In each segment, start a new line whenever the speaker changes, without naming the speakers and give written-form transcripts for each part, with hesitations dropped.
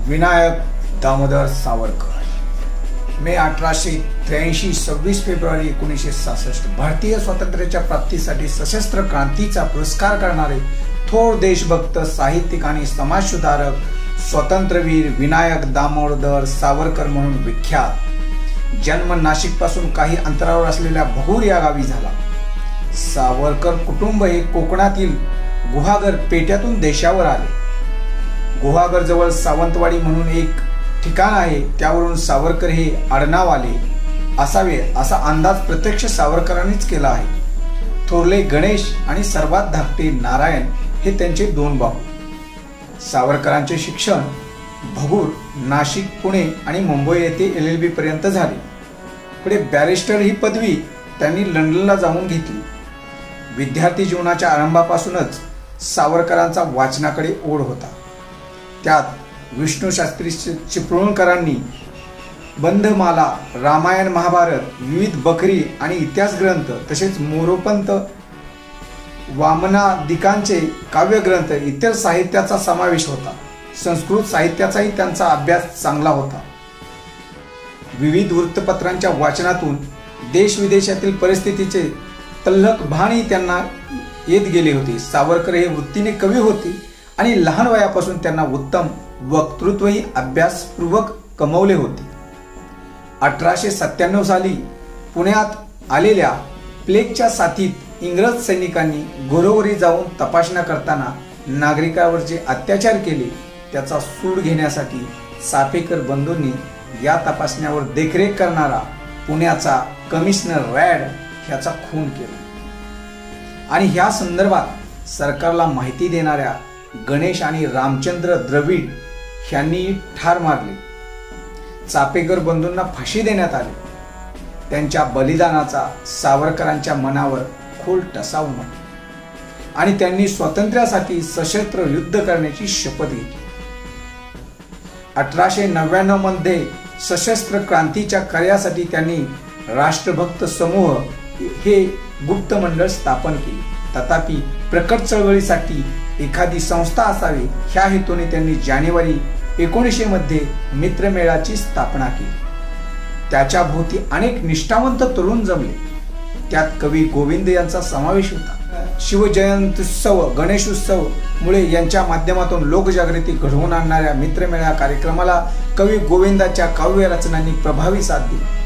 विनायक दामोदर सावरकर। मे 1883 26 February 1966 भारतीय स्वातंत्र्याच्या प्राप्तीसाठी सशस्त्र क्रांतीचा पुरस्कार करणारे थोर देशभक्त साहित्यिक आणि समाजसुधारक स्वातंत्र्यवीर विनायक दामोदर सावरकर म्हणून विख्यात। जन्म नाशिक पासून काही अंतरावर असलेल्या भगूर या गावी झाला। सावरकर कुटुंब हे कोकणातील गुहागर पेट्यातून देशावर आले। गुहागर जवळ सावंतवाडी म्हणून एक ठिकाण आहे, त्यावरून सावरकर हे आडनाव आले असावे असा अंदाज प्रत्यक्ष सावरकरांनीच केला आहे। थोरले गणेश आणि सर्वात धाकटे नारायण हे त्यांचे दोन भाऊ। सावरकरांचे शिक्षण भगूर, नाशिक, पुणे आणि मुंबई येथे LLB पर्यंत झाले। पुढे बॅरिस्टर ही पदवी त्यांनी लंडनला जाऊन घेतली। विद्यार्थी जीवनाच्या आरंभापासूनच सावरकरांचा वाचनाकडे ओढ होता। त्यात विष्णू शास्त्री चिपळूणकरांनी बंधमाला, रामायण, महाभारत, विविध बखरी आणि इतिहास ग्रंथ, तसेच मोरोपंत, वामनादिकांचे काव्यग्रंथ इतर साहित्याचा समावेश होता। संस्कृत साहित्याचाही त्यांचा अभ्यास चांगला होता। विविध वृत्तपत्रांच्या वाचनातून देश विदेशातील परिस्थितीचे तल्लख भानही त्यांना येत गेले होते। सावरकर हे वृत्तीने कवी होते आणि लहान वयापासून त्यांना उत्तम वक्तृत्वही अभ्यासपूर्वक कमवले होते। 1897 साली पुण्यात आलेल्या प्लेगच्या साथीत इंग्रज सैनिकांनी घरोघरी जाऊन तपासण्या करताना नागरिकांवर जे अत्याचार केले त्याचा सूड घेण्यासाठी चापेकर बंधूंनी या तपासण्यावर देखरेख करणारा पुण्याचा कमिशनर रॅड ह्याचा खून केला आणि ह्या संदर्भात सरकारला माहिती देणाऱ्या गणेश आणि रामचंद्र द्रविड यांनी ठार मारले। चापेकर बंधूंना फाशी देण्यात आली। त्यांच्या बलिदानाचा सावरकरांच्या मनावर खोल ठसा उमटला आणि त्यांनी स्वातंत्र्यासाठी सशस्त्र युद्ध करण्याची शपथ घेतली। 1899 मध्ये सशस्त्र क्रांतीच्या कार्यासाठी त्यांनी राष्ट्रभक्त समूह हे गुप्त मंडळ स्थापन केले। तथापि प्रकट चळवळीसाठी एखादी संस्था असावी ह्या हेतूने त्यांनी जानेवारी 1900 मध्ये मित्रमेळाची स्थापना केली। त्याच्या भोवती अनेक निष्ठावंत तरुण जमले। त्यात कवी गोविंद यांचा समावेश होता। शिवजयंत्योत्सव, गणेशोत्सव मुळे यांच्या माध्यमातून लोकजागृती घडवून आणणाऱ्या मित्रमेळा कार्यक्रमाला कवी गोविंदाच्या काव्य रचनांनी प्रभावी साथ दिली।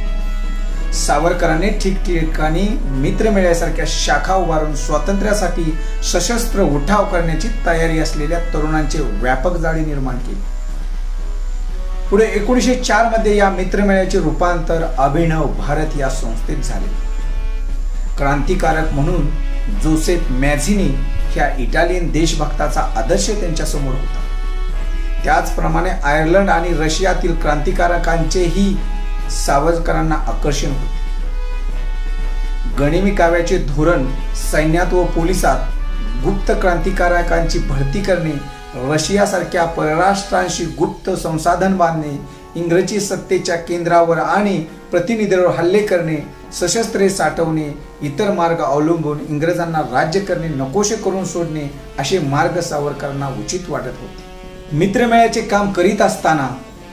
सावरकरांनी ठिकठिकाणी मित्रमेळ्यासारख्या शाखा उभारून स्वातंत्र्यासाठी सशस्त्र उठाव करण्याची तयारी असलेल्या तरुणांचे व्यापक जाळे निर्माण केले। पुढे 1904 मध्ये या मित्रमेळ्याचे रूपांतर अभिनव भारत या संस्थेत झाले। क्रांतिकारक म्हणून जोसेफ मॅझिनी ह्या इटालियन देशभक्ताचा आदर्श त्यांच्या समोर होता। त्याचप्रमाणे आयर्लंड आणि रशियातील क्रांतिकारकांचेही सावरकरांना आकर्षण होते। गनिमी काव्याचे धोरण, सैन्यात व पोलिसात गुप्त क्रांतिकारकांची भरती करणे, रशियासारख्या परराष्ट्रांशी गुप्त संसाधन बांधणे, इंग्रजी सत्तेच्या केंद्रावर आणि प्रतिनिधींवर हल्ले करणे, सशस्त्रे साठवणे, इतर मार्ग अवलंबून इंग्रजांना राज्य करणे नकोशे करून सोडणे असे मार्ग सावरकरांना उचित वाटत होते। मित्रमेळ्याचे काम करीत असताना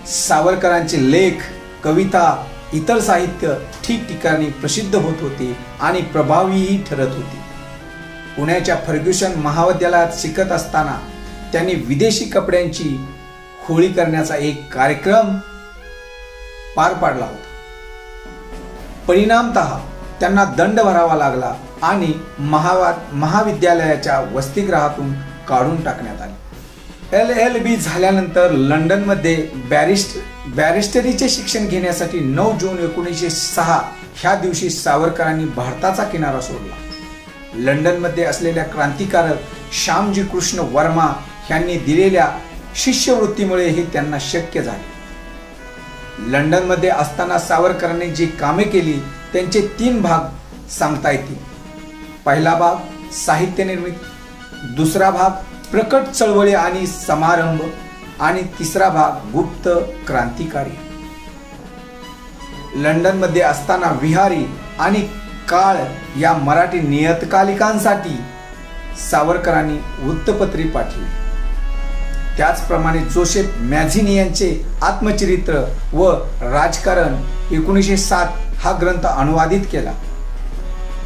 सावरकरांचे लेख, कविता, इतर साहित्य ठिकठिकाणी प्रसिद्ध होत होते आणि प्रभावीही ठरत होते। पुण्याच्या फर्ग्युसन महाविद्यालयात शिकत असताना त्यांनी विदेशी कपड्यांची होळी करण्याचा एक कार्यक्रम पार पाडला होता। परिणामतः त्यांना दंड भरावा लागला आणि महाविद्यालयाच्या वसतिगृहातून काढून टाकण्यात आले। LLB झाल्यानंतर लंडनमध्ये बॅरिस्टरीचे शिक्षण घेण्यासाठी 9 जून 1906 ह्या दिवशी सावरकरांनी भारताचा किनारा सोडला। लंडनमध्ये असलेल्या क्रांतिकारक श्यामजी कृष्ण वर्मा यांनी दिलेल्या शिष्यवृत्तीमुळे हे त्यांना शक्य झाले। लंडनमध्ये असताना सावरकरांनी जी कामे केली त्यांचे 3 भाग सांगता येतील। पहिला भाग साहित्य निर्मिती, दुसरा भाग प्रकट चळवळी आणि समारंभ आणि तिसरा भाग गुप्त क्रांतिकारी। लंडनमध्ये असताना विहारी आणि काळ या मराठी नियतकालिकांसाठी सावरकरांनी वृत्तपत्रे पाठवली। त्याचप्रमाणे जोसेफ मॅझिनी यांचे आत्मचरित्र व राजकारण 1907 हा ग्रंथ अनुवादित केला.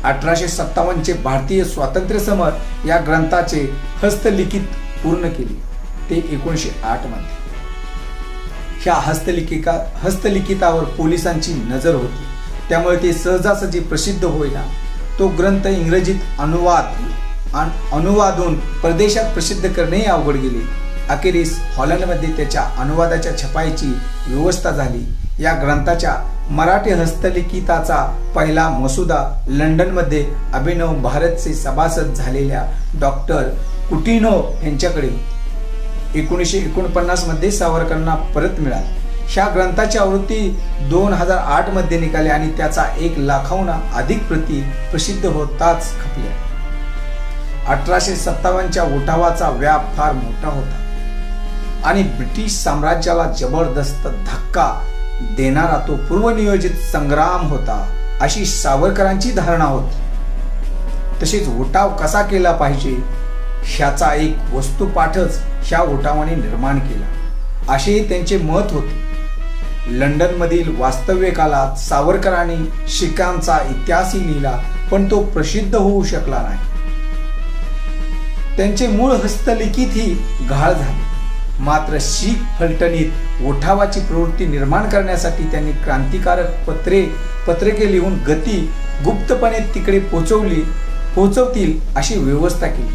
1857 चे भारतीय स्वातंत्र्य समर या ग्रंथाचे हस्तलिखित पूर्ण केले ते 1908 मध्ये. ह्या हस्तलिखितावर पोलिसांची नजर होती, त्यामुळे ते सहजासहजी प्रसिद्ध होईना. तो ग्रंथ इंग्रजीत अनुवादून परदेशात प्रसिद्ध करणेही अवघड गेले. अखेरीस हॉलंडमध्ये त्याच्या अनुवादाच्या छपाईची व्यवस्था झाली. या ग्रंथाच्या मराठी हस्तलिखिताचा पहिला मसुदा लंडनमध्ये अभिनव भारतचे सभासद झालेल्या डॉक्टर कुटिन्हो यांच्याकडे 1949 मध्ये सावरकरांना परत मिळाला. ह्या ग्रंथाची आवृत्ती 2008 मध्ये निघाली आणि त्याचा 1 लाखाहून अधिक प्रती प्रसिद्ध होताच खपल्या. 1857च्या उठावाचा व्याप फार मोठा होता आणि ब्रिटिश साम्राज्याला जबरदस्त धक्का देणारा तो पूर्वनियोजित संग्राम होता अशी सावरकरांची धारणा होती. तसेच उठाव कसा केला पाहिजे ह्याचा एक वस्तुपाठच ह्या उठावाने निर्माण केला असे त्यांचे मत होते. लंडन मधील वास्तव्य काळात सावरकरांनी शिखांचा इतिहासही लिहिला, पण तो प्रसिद्ध होऊ शकला नाही. त्यांचे मूळ हस्तलिखित ही गहाळ झाले. मात्र शीख फलटणीत उठावाची प्रवृत्ती निर्माण करण्यासाठी त्यांनी क्रांतिकारक पत्रके लिहून गती गुप्तपणे तिकडे पोहोचवतील अशी व्यवस्था केली.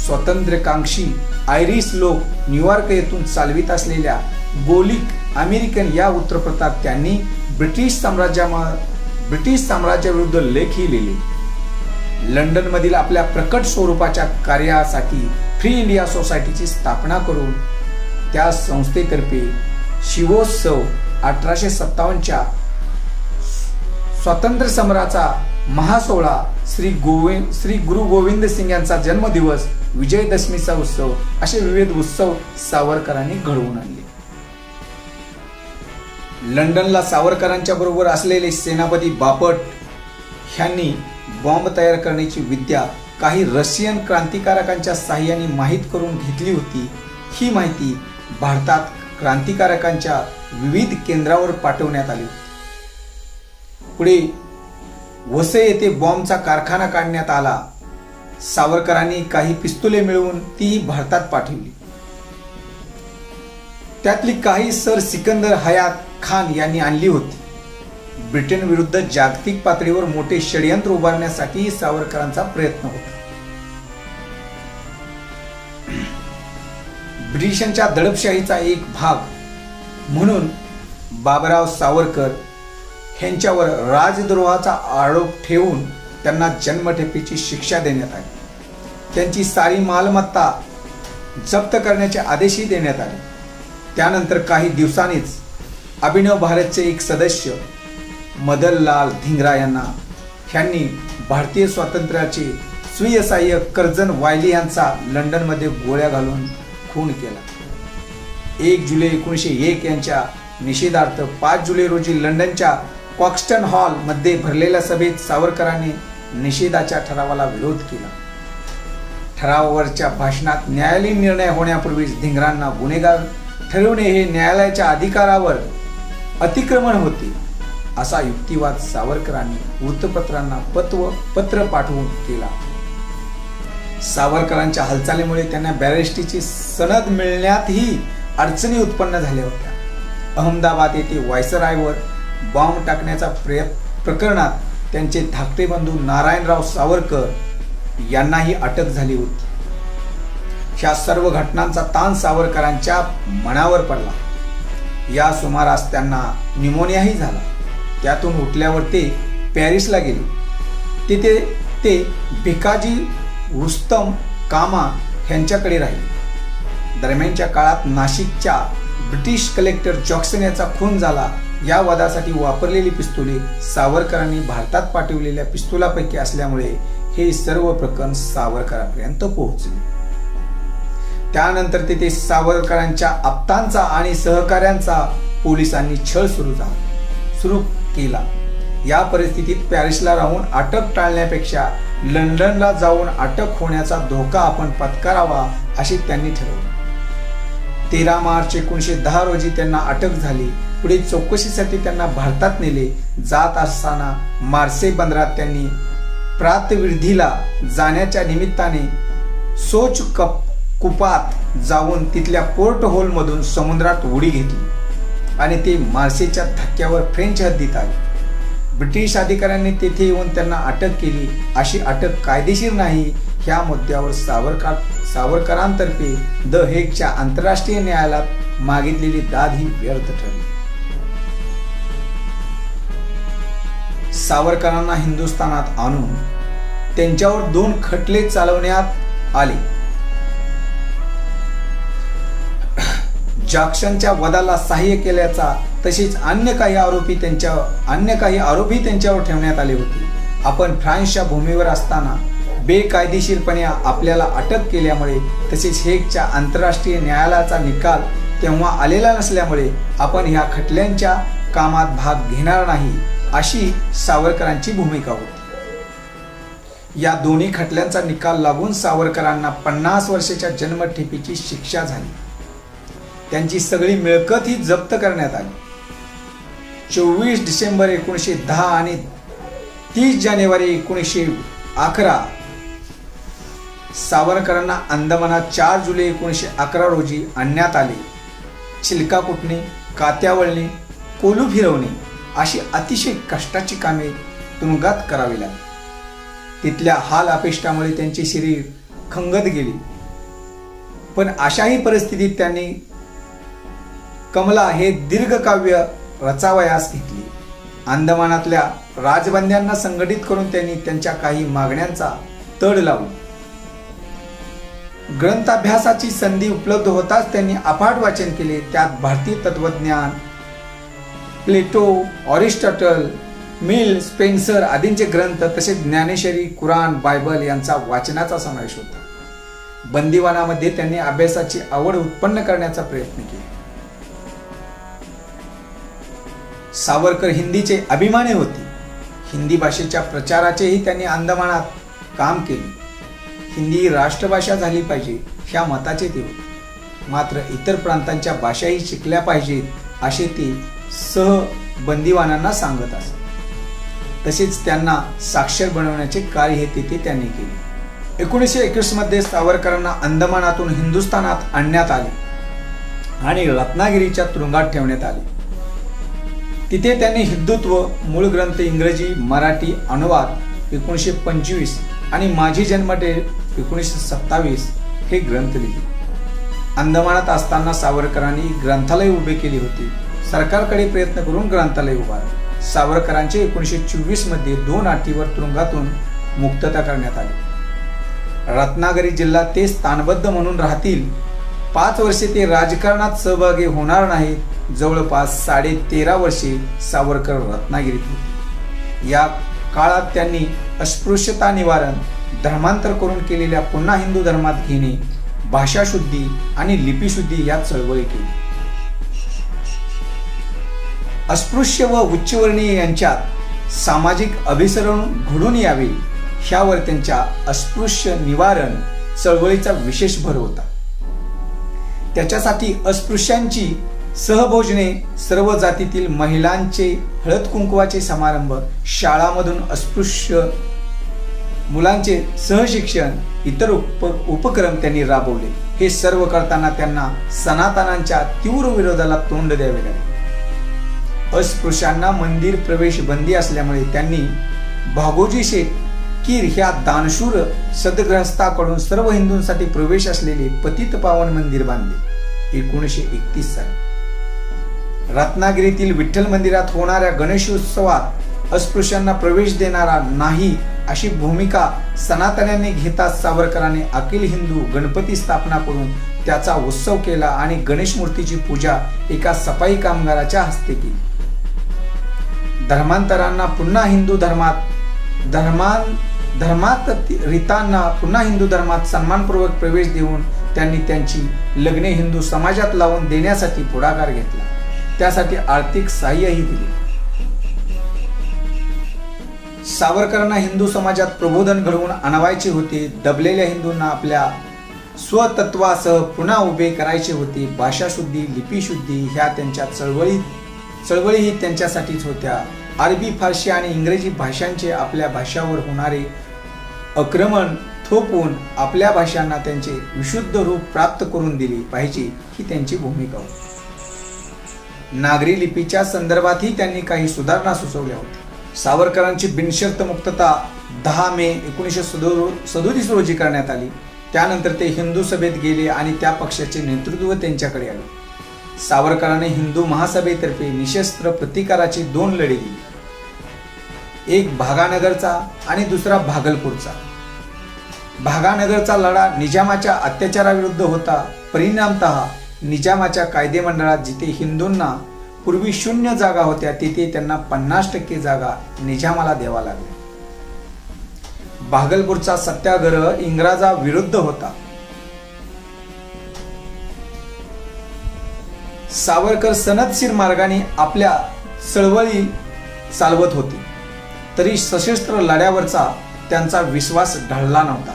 स्वातंत्र्यकांक्षी आयरिश लोक न्यूयॉर्क येथून चालवित असलेल्या गोलिक अमेरिकन या वृत्तपत्रात त्यांनी ब्रिटिश साम्राज्याविरुद्ध लेखही लिहिले. लंडन मधील आपल्या प्रकट स्वरूपाच्या कार्यासाठी फ्री इंडिया सोसायटीची स्थापना करून त्या संस्थेतर्फे शिवोत्सव 1857च्या स्वातंत्र्य समराचा महासोहळा, श्री गुरु गोविंद सिंग यांचा जन्मदिवस, विजयदशमीचा उत्सव असे विविध उत्सव सावरकरांनी घडवून आणले. लंडनला सावरकरांच्या बरोबर असलेले सेनापती बापट ह्यांनी बॉम्ब तयार करण्याची विद्या काही रशियन क्रांतिकारकांच्या साहाय्याने माहीत करून घेतली होती. ही माहिती भारतात क्रांतिकारकांच्या विविध केंद्रावर पाठवण्यात आली. पुढे वसई येथे बॉम्बचा कारखाना काढण्यात आला. सावरकरांनी काही पिस्तुले मिळवून ती भारतात पाठवली. त्यातली काही सर सिकंदर हयात खान यांनी आणली होती. ब्रिटन विरुद्ध जागतिक पातळीवर मोठे षडयंत्र उभारण्यासाठी सावरकरांचा प्रयत्न होता. ब्रिटिशांच्या दडपशाहीचा एक भाग म्हणून बाबराव सावरकर यांच्यावर राजद्रोहाचा आरोप ठेवून त्यांना जन्मठेपेची शिक्षा देण्यात आली. त्यांची सारी मालमत्ता जप्त करण्याचे आदेशही देण्यात आले. त्यानंतर काही दिवसांनीच अभिनव भारतचे एक सदस्य मदनलाल धिंगरा यांनी भारतीय स्वातंत्र्याचे स्वीय सहाय्यक कर्जन वायली यांचा लंडनमध्ये गोळ्या घालून खून केला. 1 जुलै 1901 यांच्या निषेधार्थ 5 जुलै रोजी लंडनच्या कॉक्स्टन हॉल मध्ये भरलेल्या सभेत सावरकरांनी निषेधाच्या ठरावाला विरोध केला. ठरावावरच्या भाषणात न्यायालयीन निर्णय होण्यापूर्वीच धिंगरांना गुन्हेगार ठरवणे हे न्यायालयाच्या अधिकारावर अतिक्रमण होते असा युक्तिवाद सावरकरांनी वृत्तपत्रांना पत्र पाठवून केला. सावरकरांच्या हालचालीमुळे त्यांना बॅरिस्टरीची सनद मिळण्यातही अडचणी उत्पन्न झाल्या होत्या. अहमदाबाद येथे व्हायसरायवर बॉम्ब टाकण्याच्या प्रकरणात त्यांचे धाकटे बंधू नारायणराव सावरकर यांनाही अटक झाली होती. ह्या सर्व घटनांचा ताण सावरकरांच्या मनावर पडला. या सुमारास त्यांना न्यूमोनियाही झाला. त्यातून उठल्यावर ते पॅरिसला गेले. तिथे ते भिकाजी रुस्तम कामा यांच्याकडे राहिले. दरम्यानच्या काळात नाशिकच्या ब्रिटिश कलेक्टर जॉक्सन याचा खून झाला. या वादासाठी वापरलेली पिस्तुले सावरकरांनी भारतात पाठवलेल्या पिस्तुलापैकी असल्यामुळे हे सर्व प्रकरण सावरकरांपर्यंत पोहोचले. त्यानंतर तेथे सावरकरांच्या आप्तांचा आणि सहकाऱ्यांचा पोलिसांनी छळ सुरू केला. या परिस्थितीत पॅरिसला राहून अटक टाळण्यापेक्षा लंडनला जाऊन अटक होण्याचा धोका आपण पत्करावा असे त्यांनी ठरवले. 13 मार्च 1910 रोजी त्यांना अटक झाली. पुढे चौकशीसाठी त्यांना भारतात नेले. जात असताना मार्से बंदरात त्यांनी प्रातःविधीला जाण्याच्या निमित्ताने सोच कुपात जाऊन तिथल्या पोर्ट होल मधून समुद्रात उडी घेतली आणि ते मार्सेच्या धक्क्यावर फ्रेंच हद्दीत आले. ब्रिटिश अधिकाऱ्यांनी तेथे येऊन त्यांना अटक केली. अशी अटक कायदेशीर नाही ह्या मुद्द्यावर सावरकरांतर्फे द हेगच्या आंतरराष्ट्रीय न्यायालयात मागितलेली दाद ही व्यर्थ ठरली. सावरकरांना हिंदुस्थानात आणून त्यांच्यावर 2 खटले चालवण्यात आले. जॅक्सनच्या वधाला सहाय्य केल्याचा तसेच अन्य काही आरोपी त्यांच्यावर ठेवण्यात आले होते. आपण फ्रान्सच्या भूमीवर असताना बेकायदेशीरपणे आपल्याला अटक केल्यामुळे तसेच हेगच्या आंतरराष्ट्रीय न्यायालयाचा निकाल तेव्हा आलेला नसल्यामुळे आपण ह्या खटल्यांच्या कामात भाग घेणार नाही अशी सावरकरांची भूमिका होती. या दोन्ही खटल्यांचा निकाल लागून सावरकरांना 50 वर्षाच्या जन्मठेपेची शिक्षा झाली. त्यांची सगळी मिळकत ही जप्त करण्यात आली. 24 डिसेंबर 1910 आणि 30 जानेवारी 1911 सावरकरांना अंदमानात 4 जुलै 1911 रोजी आणण्यात आले. चिलका कुटणे, कात्या वळणे, कोलू फिरवणे अशी अतिशय कष्टाची कामे तुरुंगात करावी लागली. तिथल्या हाल अपेष्टामुळे त्यांचे शरीर खंगत गेले. पण अशाही परिस्थितीत त्यांनी कमला हे दीर्घकाव्य रचावयास घेतली. अंदमानातल्या राजबंद्यांना संघटित करून त्यांनी त्यांच्या काही मागण्यांचा तड लावला. ग्रंथाभ्यासाची संधी उपलब्ध होताच त्यांनी अफाट वाचन केले. त्यात भारतीय तत्वज्ञान, प्लेटो, अरिस्टॉटल, मिल, स्पेन्सर आदींचे ग्रंथ तसेच ज्ञानेश्वरी, कुराण, बायबल यांचा वाचनाचा समावेश होता. बंदिवानामध्ये त्यांनी अभ्यासाची आवड उत्पन्न करण्याचा प्रयत्न केला. सावरकर हिंदीचे अभिमानी होते. हिंदी भाषेच्या प्रचाराचेही त्यांनी अंदमानात काम केले. हिंदी राष्ट्रभाषा झाली पाहिजे ह्या मताचे ते होते. मात्र इतर प्रांतांच्या भाषाही शिकल्या पाहिजेत असे ते बंदिवानांना सांगत असत. तसेच त्यांना साक्षर बनवण्याचे कार्य हे तेथे त्यांनी केले. 1921 मध्ये सावरकरांना अंदमानातून हिंदुस्थानात आणण्यात आले आणि रत्नागिरीच्या तुरुंगात ठेवण्यात आले. तिथे त्यांनी हिंदुत्व, मूळ ग्रंथ, इंग्रजी, मराठी अनुवाद 1925 आणि माझी जन्मठेप 1927 हे ग्रंथ लिहिले. अंदमानात असताना सावरकरांनी ग्रंथालय उभे केले होते. सरकारकडे प्रयत्न करून ग्रंथालय उभारले. सावरकरांचे 1924 मध्ये 2 अटीवर तुरुंगातून मुक्तता करण्यात आली. रत्नागिरी जिल्हा ते स्थानबद्ध म्हणून राहतील. 5 वर्षे ते राजकारणात सहभागी होणार नाहीत. जवळपास 13.5 वर्षे सावरकर रत्नागिरीत होते. या काळात त्यांनी अस्पृश्यता निवारण, धर्मांतर करून केलेल्या पुन्हा हिंदू धर्मात घेणे, भाषाशुद्धी आणि लिपीशुद्धी या चळवळी केली. अस्पृश्य व उच्चवर्णीय यांच्यात सामाजिक अभिसरण घडून यावे ह्यावर त्यांच्या अस्पृश्य निवारण चळवळीचा विशेष भर होता. त्याच्यासाठी अस्पृश्यांची सहभोजने, सर्व जातीतील महिलांचे हळद कुंकवाचे समारंभ, शाळांमधून अस्पृश्य मुलांचे सहशिक्षण, इतर उपक्रम त्यांनी राबवले. हे सर्व करताना त्यांना सनातनांच्या तीव्र विरोधाला तोंड द्यावे लागले. अस्पृश्यांना मंदिर प्रवेश बंदी असल्यामुळे त्यांनी भागोजी शेठ कीर ह्या दानशूर सद्ग्रहस्थाकडून सर्व हिंदूंसाठी प्रवेश असलेले पतित पावन मंदिर बांधले. 1931 साली रत्नागिरीतील विठ्ठल मंदिरात होणाऱ्या गणेशोत्सवात अस्पृश्यांना प्रवेश देणारा नाही अशी भूमिका सनातन्यांनी घेताच सावरकरांनी अखिल हिंदू गणपती स्थापना करून त्याचा उत्सव केला आणि गणेश मूर्तीची पूजा एका सफाई कामगाराच्या हस्ते केली. धर्मांतरांना पुन्हा हिंदू धर्मात रीतांना पुन्हा हिंदू धर्मात सन्मानपूर्वक प्रवेश देऊन त्यांनी त्यांची लग्ने हिंदू समाजात लावून देण्यासाठी पुढाकार घेतला. त्यासाठी आर्थिक सहाय्यही दिले. सावरकरांना हिंदू समाजात प्रबोधन घडवून आणावायचे होते. दबलेल्या हिंदूंना आपल्या स्वतत्वासह पुन्हा उभे करायचे होते. भाषाशुद्धी, लिपीशुद्धी ह्या त्यांच्या चळवळीही त्यांच्यासाठीच होत्या. अरबी, फारसी आणि इंग्रजी भाषांचे आपल्या भाषावर होणारे आक्रमण थोपवून आपल्या भाषांना त्यांचे विशुद्ध रूप प्राप्त करून दिले पाहिजे ही त्यांची भूमिका होती. नागरी लिपीच्या संदर्भातही त्यांनी काही सुधारणा सुचवल्या होत्या. सावरकरांची बिनशर्त मुक्तता 10 मे 1937 रोजी करण्यात आली. त्यानंतर ते हिंदू सभेत गेले आणि त्या पक्षाचे नेतृत्व त्यांच्याकडे आले. सावरकरांनी हिंदू महासभेतर्फे निशस्त्र प्रतिकाराची 2 लढे दिली. एक भागानगरचा आणि दुसरा भागलपूरचा. भागानगरचा लढा निजामाच्या अत्याचाराविरुद्ध होता. परिणामतः निजामाच्या कायदेमंडळात जिथे हिंदूंना पूर्वी 0 जागा होत्या तिथे त्यांना 50% जागा निजामाला द्यावा लागल्या. भागलपूरचा सत्याग्रह इंग्रजाविरुद्ध होता. सावरकर सनदशीर मार्गाने आपल्या चळवळी चालवत होते तरी सशस्त्र लढ्यावरचा त्यांचा विश्वास ढळला नव्हता.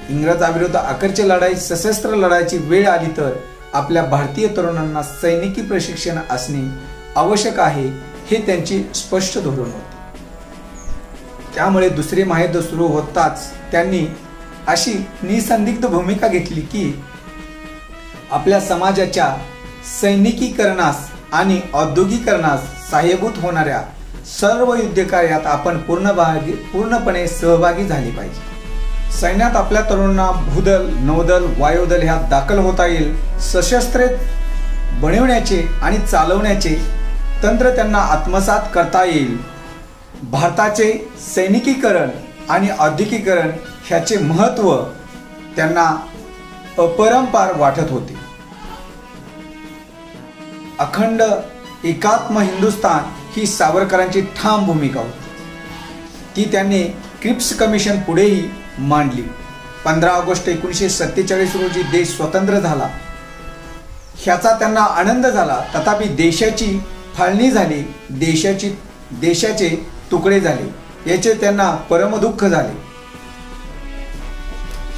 इंग्रजाविरुद्ध अखेरची लढाई सशस्त्र लढाईची वेळ आली तर आपल्या भारतीय तरुणांना सैनिकी प्रशिक्षण असणे आवश्यक आहे हे त्यांचे स्पष्ट धोरण होते. त्यामुळे दुसरे महायुद्ध सुरू होताच त्यांनी अशी निसंदिग्ध भूमिका घेतली की आपल्या समाजाच्या सैनिकीकरणास आणि औद्योगिकरणास सहाय्यभूत होणाऱ्या सर्व युद्धकार्यात आपण पूर्णपणे सहभागी झाले पाहिजे. सैन्यात आपल्या तरुणांना भूदल, नौदल, वायुदल ह्यात दाखल होता येईल. सशस्त्रे बनवण्याचे आणि चालवण्याचे तंत्र त्यांना आत्मसात करता येईल. भारताचे सैनिकीकरण आणि औद्योगिकीकरण ह्याचे महत्त्व त्यांना अपरंपार वाटत होते. अखंड एकात्म हिंदुस्थान ही सावरकरांची ठाम भूमिका होती. ती त्यांनी क्रिप्स कमिशन पुढेही मांडली. 15 ऑगस्ट 1947 रोजी देश स्वतंत्र झाला. ह्याचा त्यांना आनंद झाला. तथापि देशाची फाळणी झाली, देशाचे तुकडे झाले, याचे त्यांना परमदुःख झाले.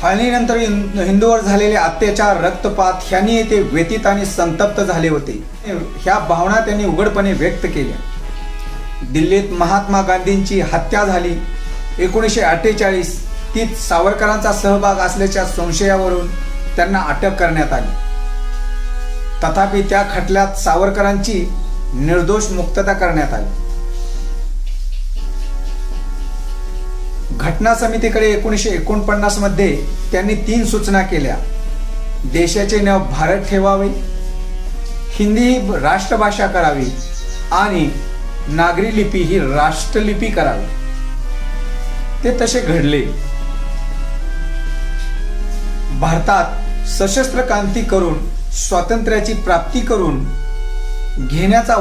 फाळणीनंतर हिंदूवर झालेले अत्याचार, रक्तपात ह्यांनी ते व्यथित आणि संतप्त झाले होते. ह्या भावना त्यांनी उघडपणे व्यक्त केल्या. दिल्लीत महात्मा गांधींची हत्या झाली. 1948 तीत सावरकरांचा सहभाग असल्याच्या संशयावरून त्यांना अटक करण्यात आली. तथापि त्या खटल्यात सावरकरांची निर्दोष मुक्तता करण्यात आली. घटना समितीकडे 1949 मध्ये त्यांनी 3 सूचना केल्या. देशाचे नाव भारत ठेवावे, हिंदी ही राष्ट्रभाषा करावी आणि नागरी लिपी ही राष्ट्रलिपी करावी. ते तसे घडले. भारतात सशस्त्र क्रांती करून स्वातंत्र्याची प्राप्ती करून घेण्याचा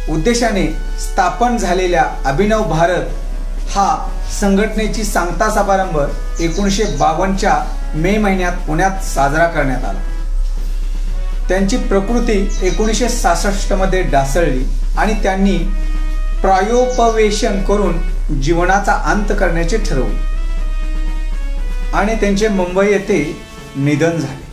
उद्देशाने स्थापन झालेल्या अभिनव भारत हा संघटनेची सांगता समारंभ 1952च्या मे महिन्यात पुण्यात साजरा करण्यात आला. त्यांची प्रकृती 1966 मध्ये ढासळली आणि त्यांनी प्रायोपवेशन करून जीवनाचा अंत करण्याचे ठरवले आणि त्यांचे मुंबई येथे निधन झाले.